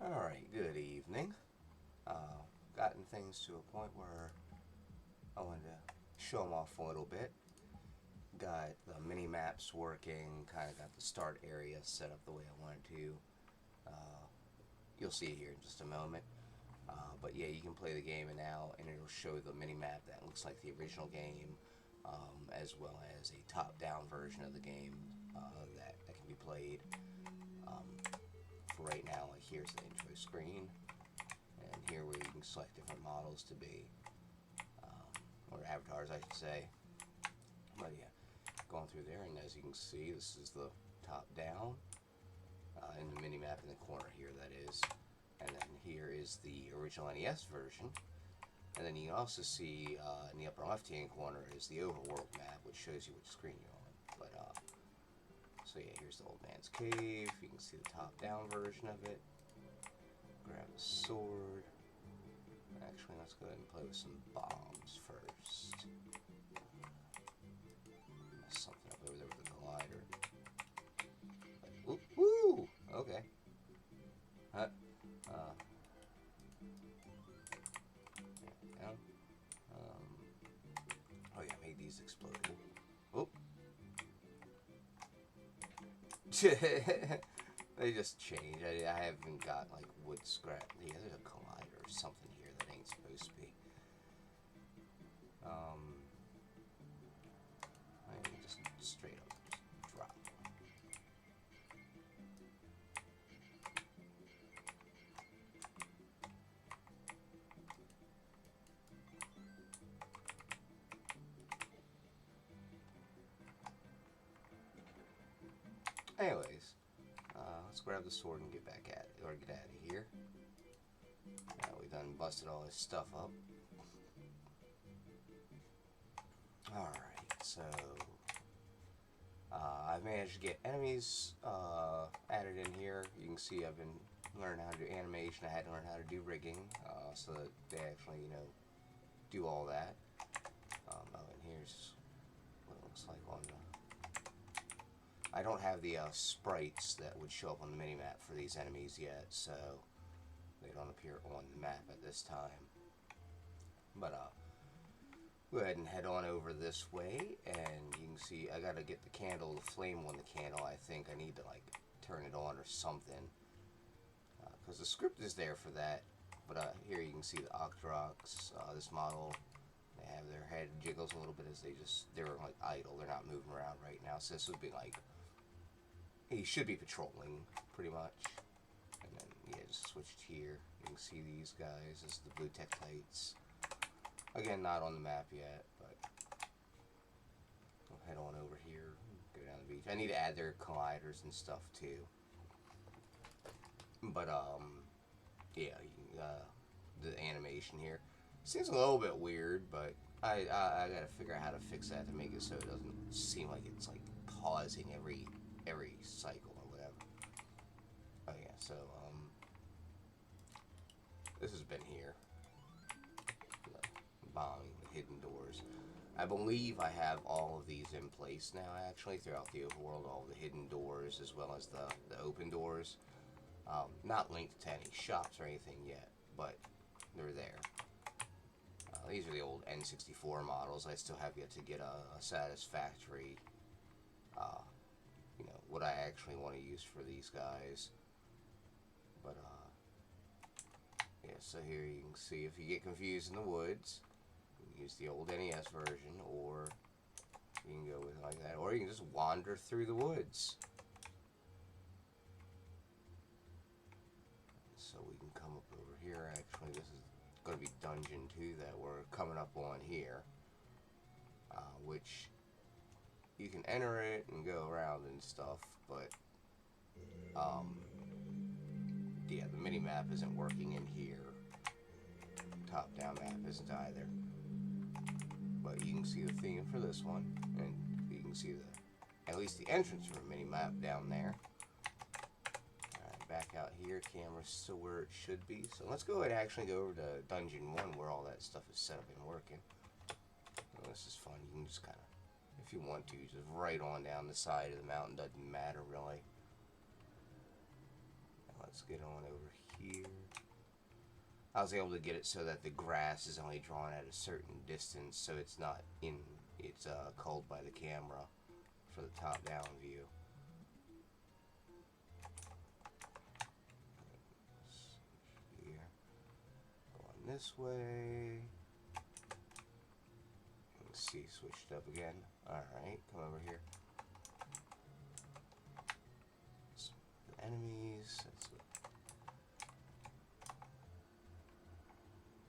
Alright, good evening. Gotten things to a point where I wanted to show them off a little bit. Got the mini maps working, kind of got the start area set up the way I wanted to. You'll see it here in just a moment. But yeah, you can play the game now, and it'll show the mini map that looks like the original game, as well as a top-down version of the game that can be played. For right now, like here's the intro screen, and here where you can select different models to be, or avatars I should say. But yeah, going through there, and as you can see, this is the top down, in the mini map in the corner here, that is. And then here is the original NES version. And then you can also see in the upper left hand corner is the Overworld map, which shows you which screen you're on. But so yeah, here's the old man's cave. You can see the top down version of it. Grab the sword. Actually, let's go ahead and play with some bombs first. There's something up over there with the glider. Ooh, woo! Okay. Huh? Down. Oh yeah, I made these explode. Oh. They just change. I haven't got like wood scrap. Yeah, there's a collider or something here that ain't supposed to be. I can just straight up just drop. Anyways, let's grab the sword and get back at it, or get out of here. Now we done busted all this stuff up. Alright, so I've managed to get enemies added in here. You can see I've been learning how to do animation. I had to learn how to do rigging, so that they actually, do all that. Oh, and here's what it looks like on the... I don't have the sprites that would show up on the minimap for these enemies yet, so they don't appear on the map at this time. But go ahead and head on over this way, and you can see I gotta get the candle, the flame on the candle. I think I need to like turn it on or something, because the script is there for that. But here you can see the Octoroks, this model. They have their head jiggles a little bit as they're like idle. They're not moving around right now. So this would be like, he should be patrolling pretty much. And then yeah, just switched here. You can see these guys. This is the blue Tektites. Again, not on the map yet, but we'll head on over here. Go down the beach. I need to add their colliders and stuff too. But yeah, the animation here seems a little bit weird, but I gotta figure out how to fix that to make it so it doesn't seem like it's like pausing every cycle or whatever. Oh yeah, so this has been here. Bombing the hidden doors. I believe I have all of these in place now, actually, throughout the overworld. All the hidden doors as well as the open doors. Not linked to any shops or anything yet, but they're there. These are the old N64 models. I still have yet to get a satisfactory, what I actually want to use for these guys. But, yeah, so here you can see if you get confused in the woods, you can use the old NES version, or you can go with it like that, or you can just wander through the woods. So we can come up over here. Actually, this is going to be Dungeon 2 that we're coming up on here, which you can enter it and go around and stuff, but yeah, the mini map isn't working in here. Top-down map isn't either. But you can see the theme for this one, and you can see at least the entrance room mini map down there. Alright, back out here, camera's still where it should be. So let's go ahead and actually go over to Dungeon 1 where all that stuff is set up and working. Well, this is fun. You can just kind of, if you want to, just right on down the side of the mountain. Doesn't matter really. let's get on over here. I was able to get it so that the grass is only drawn at a certain distance, so it's not in, it's culled by the camera for the top-down view. Here. Going this way. Let's see, switched up again. Alright, come over here. The enemies, that's what.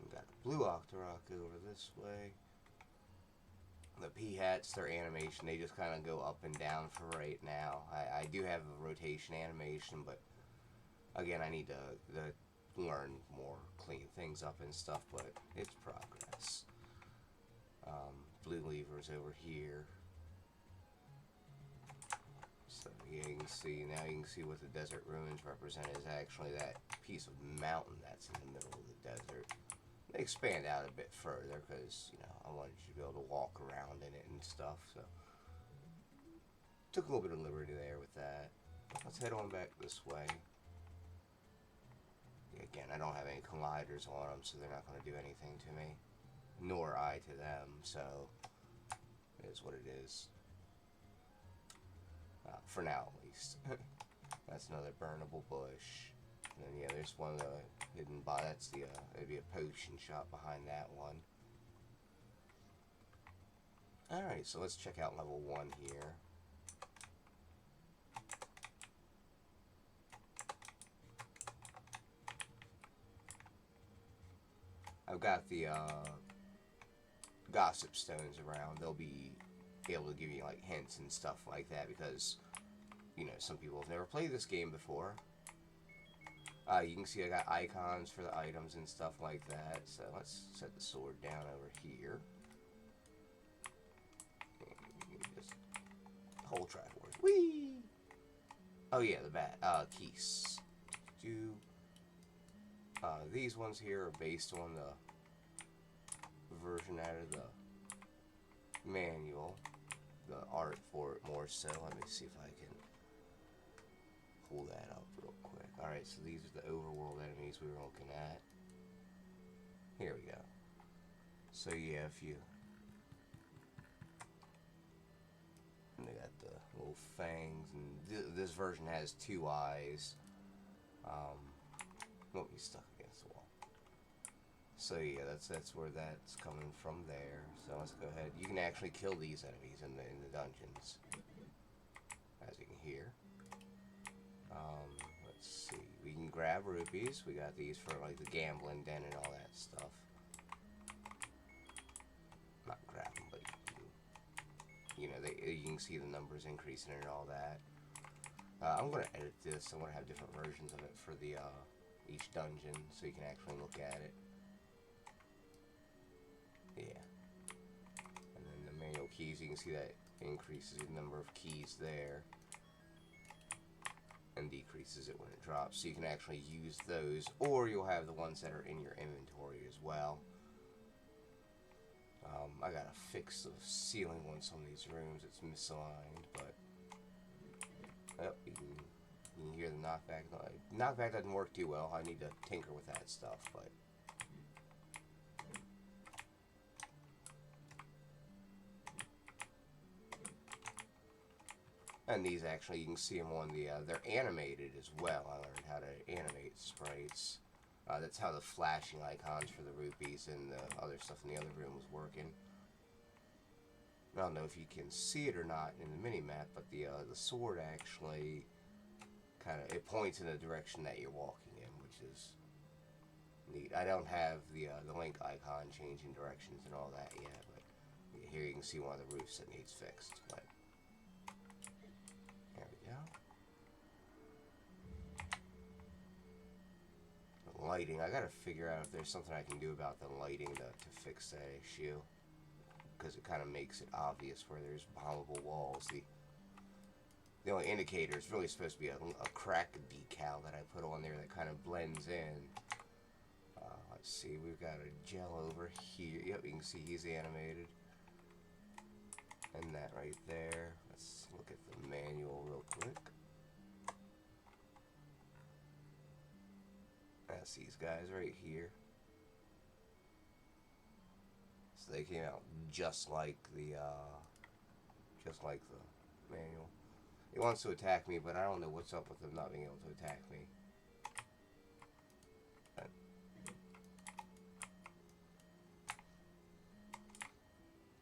We got the blue Octorok over this way. The P-hats, their animation, they just kind of go up and down for right now. I do have a rotation animation, but again, I need to learn more, clean things up and stuff, but it's progress. Blue levers over here. So yeah, you can see, now you can see what the desert ruins represent is actually that piece of mountain that's in the middle of the desert. They expand out a bit further because, you know, I wanted you to be able to walk around in it and stuff, so took a little bit of liberty there with that. Let's head on back this way. Again, I don't have any colliders on them, so they're not going to do anything to me, nor I to them, so it is what it is. For now, at least. That's another burnable bush. And then, yeah, there's one of the hidden by. That's the, it'd be a potion shop behind that one. Alright, so let's check out level 1 here. I've got the, gossip stones around. They'll be able to give you, like, hints and stuff like that because, you know, some people have never played this game before. You can see I got icons for the items and stuff like that. So let's set the sword down over here. And just hold Triforce. Whee! Oh yeah, the bat. Keys. These ones here are based on the version out of the manual. The art for it more so. Let me see if I can pull that up real quick. Alright, so these are the overworld enemies we were looking at. Here we go. So yeah, if you... And they got the little fangs, and this version has 2 eyes. Won't be stuck against the wall. So yeah, that's where that's coming from there. So let's go ahead. You can actually kill these enemies in the dungeons, as you can hear. Let's see. We can grab rupees. We got these for like the gambling den and all that stuff. Not grab them, but you know, you can see the numbers increasing and all that. I'm gonna edit this. I'm gonna have different versions of it for the each dungeon, so you can actually look at it. Yeah. And then the manual keys, you can see that increases the number of keys there and decreases it when it drops. So you can actually use those, or you'll have the ones that are in your inventory as well. I gotta fix the ceiling on some of these rooms. It's misaligned, but you can hear the knockback. Knockback doesn't work too well. I need to tinker with that stuff, but and these actually, you can see them on the, they're animated as well. I learned how to animate sprites. That's how the flashing icons for the rupees and the other stuff in the other room was working. I don't know if you can see it or not in the mini-map, but the sword actually kind of, it points in the direction that you're walking in, which is neat. I don't have the link icon changing directions and all that yet, but here you can see one of the roofs that needs fixed. But there we go. The lighting, I gotta figure out if there's something I can do about the lighting to fix that issue, because it kind of makes it obvious where there's bombable walls. The only indicator is really supposed to be a crack decal that I put on there that kind of blends in. Let's see, we've got a gel over here. Yep, you can see he's animated. And that right there. Let's look at the manual real quick. That's these guys right here. So they came out just like the manual. It wants to attack me, but I don't know what's up with them not being able to attack me.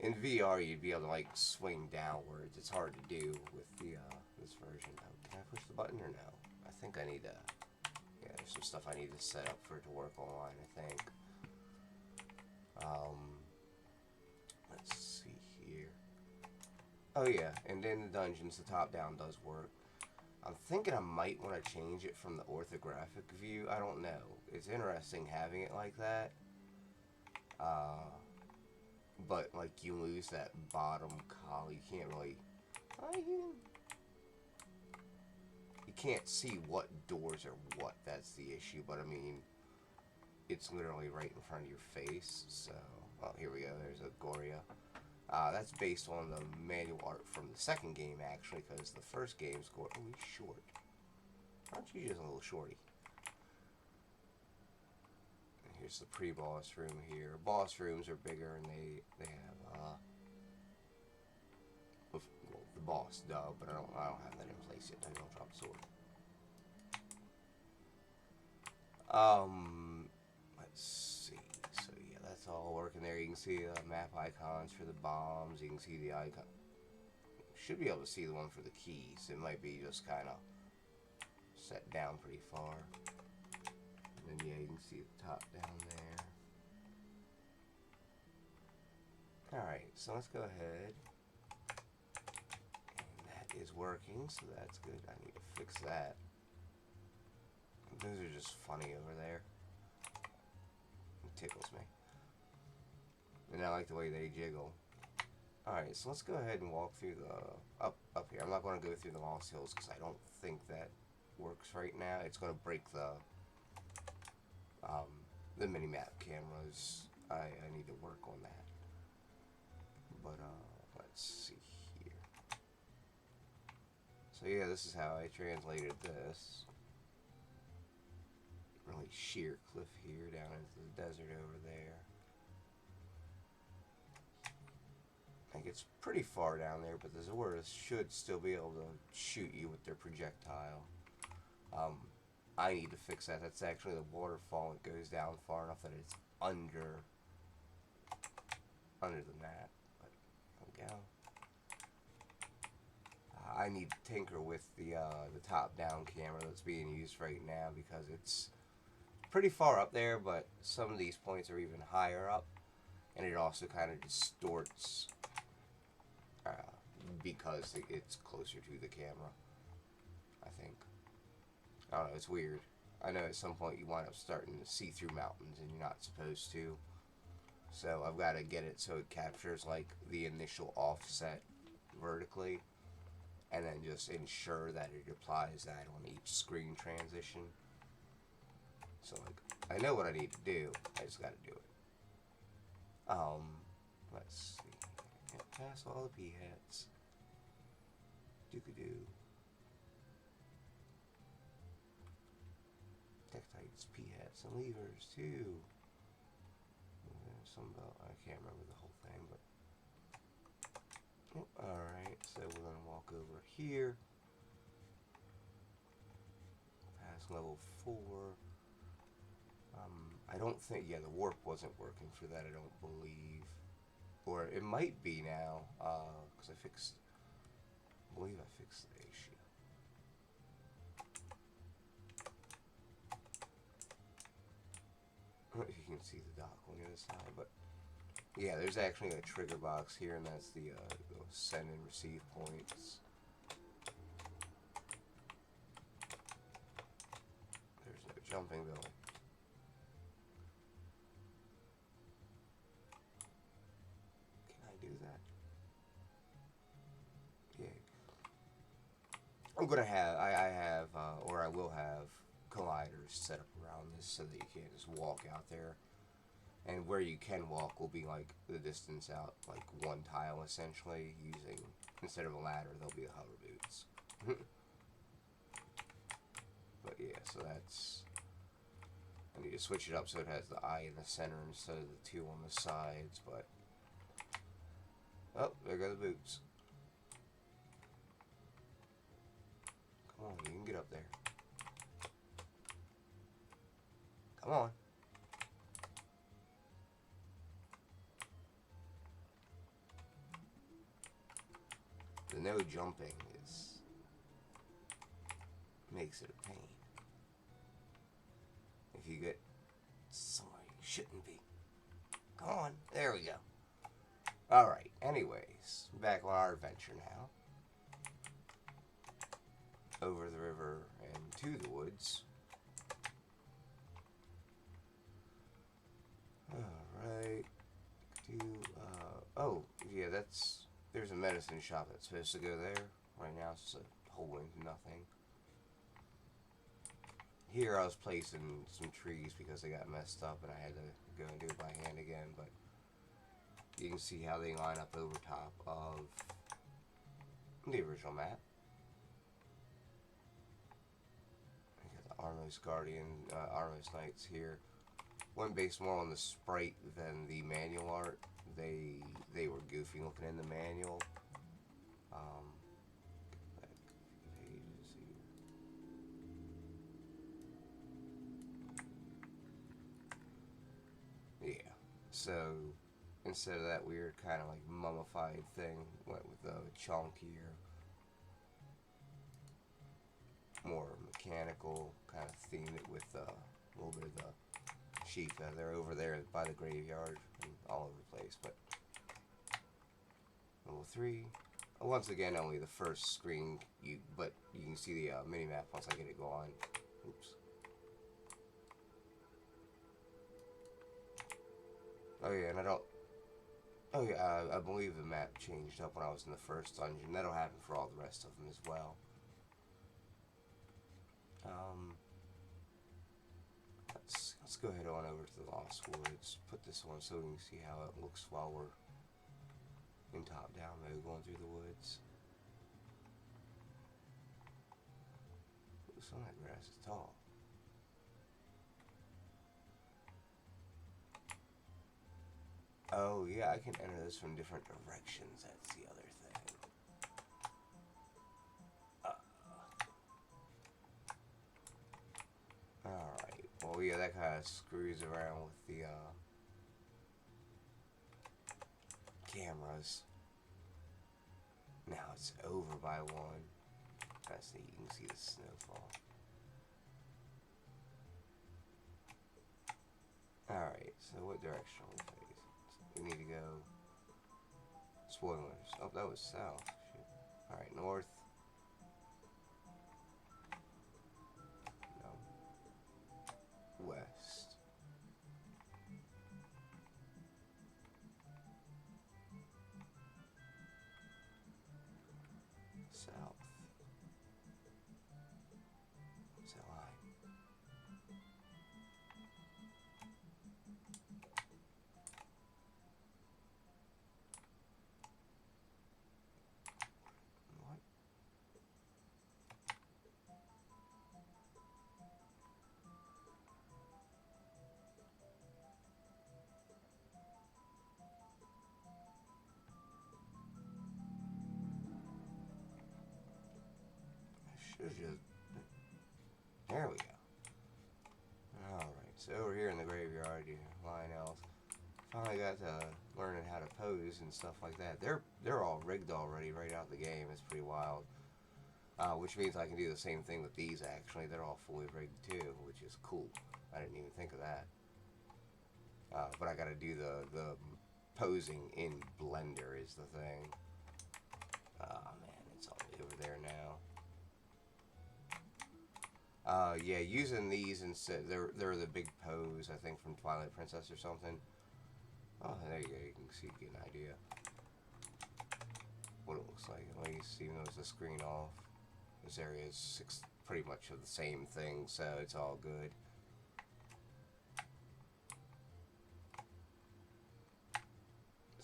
In VR, you'd be able to like swing downwards. It's hard to do with the this version. Can I push the button or no? I think I need to. Yeah, there's some stuff I need to set up for it to work online, I think. Let's see here. Oh yeah, and in the dungeons, the top-down does work. I'm thinking I might want to change it from the orthographic view. I don't know. It's interesting having it like that. But like you lose that bottom column. You can't really. You can't see what doors are what. That's the issue. But I mean, it's literally right in front of your face. So, oh, here we go. There's a Goria. That's based on the manual art from the second game, actually, because the first game's Goria. Oh, he's short. Aren't you just a little shorty? And here's the pre-boss room here. Boss rooms are bigger, and they have well, the boss dub, but I don't have that in place yet. I don't drop the sword. Let's see. So yeah, that's all working there. You can see map icons for the bombs. You can see the icon. Should be able to see the one for the keys. It might be just kind of set down pretty far. And then yeah, you can see the top down there. Alright, so let's go ahead. And that is working, so that's good. I need to fix that. Those are just funny over there. It tickles me. And I like the way they jiggle. Alright, so let's go ahead and walk through the... Up here. I'm not going to go through the Lost Hills because I don't think that works right now. It's going to break the mini-map cameras. I need to work on that. But, let's see here. So yeah, this is how I translated this. Really sheer cliff here down into the desert over there. I think it's pretty far down there, but the Zoras should still be able to shoot you with their projectile. I need to fix that. That's actually the waterfall. It goes down far enough that it's under the map. But there we go. I need to tinker with the top-down camera that's being used right now because it's pretty far up there, but some of these points are even higher up, and it also kind of distorts because it's closer to the camera, I think. I don't know, it's weird. I know at some point you wind up starting to see through mountains and you're not supposed to. So I've got to get it so it captures like the initial offset vertically and then just ensure that it applies that on each screen transition. So like, I know what I need to do, I just got to do it. Let's see. Can't pass all the p-hats. Dookadoo. Tektites, p-hats, and levers too. There's some about, I can't remember the whole thing, but alright, so we're gonna walk over here. Pass level 4. I don't think, yeah, the warp wasn't working for that, I don't believe. Or it might be now, because I believe I fixed the issue. You can see the dock on the other side, but yeah, there's actually a trigger box here, and that's the send and receive points. There's no jumping though. I'm gonna have, I have, or I will have colliders set up around this so that you can't just walk out there. And where you can walk will be like the distance out, like one tile essentially, using, instead of a ladder, there'll be the hover boots. But yeah, so I need to switch it up so it has the eye in the center instead of the two on the sides, but... Oh, there go the boots. Come on, you can get up there. Come on. The no jumping makes it a pain. If you get somewhere you shouldn't be. Come on, there we go. Alright, anyways, back on our adventure now. Over the river and to the woods. Alright. Oh, yeah, there's a medicine shop that's supposed to go there. Right now it's just a hole into nothing. Here I was placing some trees because they got messed up and I had to go and do it by hand again, but you can see how they line up over top of the original map. I got the Armos Guardian, Armos Knights here. Went based more on the sprite than the manual art. They were goofy looking in the manual. Yeah. So instead of that weird kind of like mummified thing, went with the chunkier, more mechanical kind of themed it with a little bit of the sheep. They're over there by the graveyard and all over the place. But level 3. Once again, only the first screen. But you can see the mini map once I get it going. Oops. Oh yeah, and I don't. Oh yeah, I believe the map changed up when I was in the first dungeon. That'll happen for all the rest of them as well. Let's go ahead on over to the Lost Woods. Put this on so we can see how it looks while we're in top-down mode going through the woods. Ooh, some of that grass is tall. Oh yeah, I can enter this from different directions. That's the other thing. Alright, well yeah, that kind of screws around with the cameras. Now it's over by 1. That's neat, you can see the snowfall. Alright, so what direction are we facing? We need to go... Spoilers. Oh, that was south. Alright, north. No. West. South. What's that line? What? I should just... There we go. Alright, so over here in the graveyard, Lionel's finally got to learning how to pose and stuff like that. They're all rigged already right out the game. It's pretty wild. Which means I can do the same thing with these actually. They're all fully rigged too, which is cool. I didn't even think of that. But I gotta do the posing in Blender is the thing. Ah man, it's all over there now. Yeah, using these instead, they're the big pose, I think, from Twilight Princess or something. Oh, there you go, you can see, get an idea what it looks like. At least, even though it's the screen off, this area is pretty much of the same thing, so it's all good.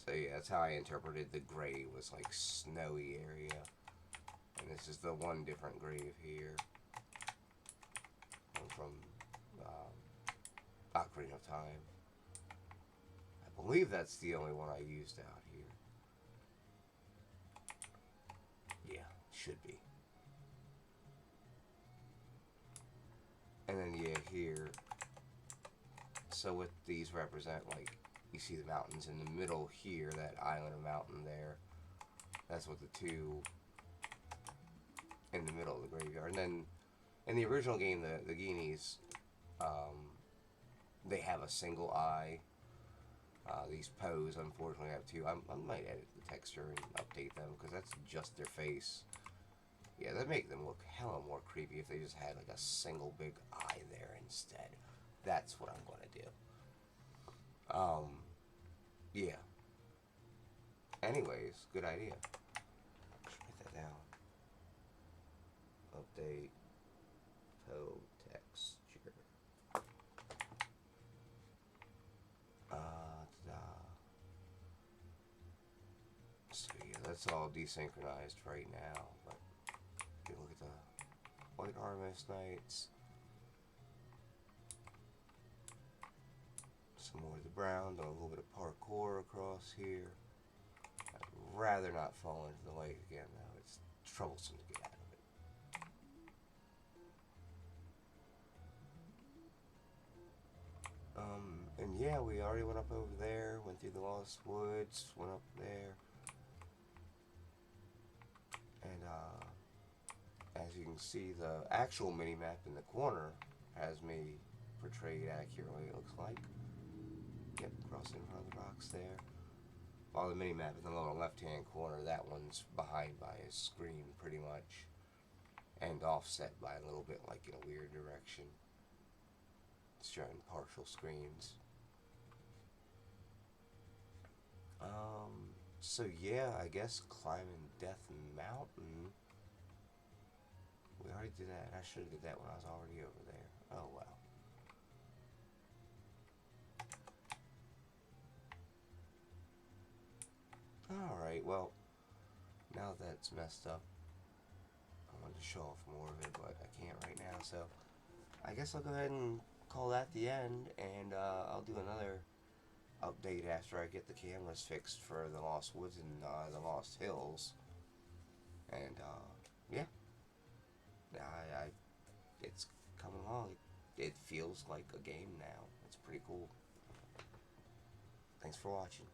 So yeah, that's how I interpreted the gray was like snowy area, and this is the one different grave here. From Ocarina of Time. I believe that's the only one I used out here. Yeah, should be. And then yeah, here. So what these represent, like, you see the mountains in the middle here, that island of mountain there. That's what the two in the middle of the graveyard. And then in the original game, the Guineas, they have a single eye. These Poes, unfortunately, have two. I might edit the texture and update them, because that's just their face. Yeah, that'd make them look hella more creepy if they just had like a single big eye there instead. That's what I'm going to do. Yeah. Anyways, good idea. Let's write that down. Update Poe texture. So yeah, that's all desynchronized right now. But you look at the White Harvest Knights. Some more of the brown, doing a little bit of parkour across here. I'd rather not fall into the lake again, though. It's troublesome to get out of it. And yeah, we already went up over there, went through the Lost Woods, went up there. And, as you can see, the actual mini-map in the corner has me portrayed accurately, it looks like. Yep, crossing in front of the rocks there. While the mini-map in the lower left-hand corner, that one's behind by a screen, pretty much. And offset by a little bit, like in a weird direction. It's showing partial screens. So yeah, I guess climbing Death Mountain. We already did that. I should have did that when I was already over there. Oh well. Alright, well, now that's messed up, I wanted to show off more of it, but I can't right now, so I guess I'll go ahead and call that the end, and I'll do another update after I get the cameras fixed for the Lost Woods and the Lost Hills. And yeah, it's coming along. It feels like a game now. It's pretty cool. Thanks for watching.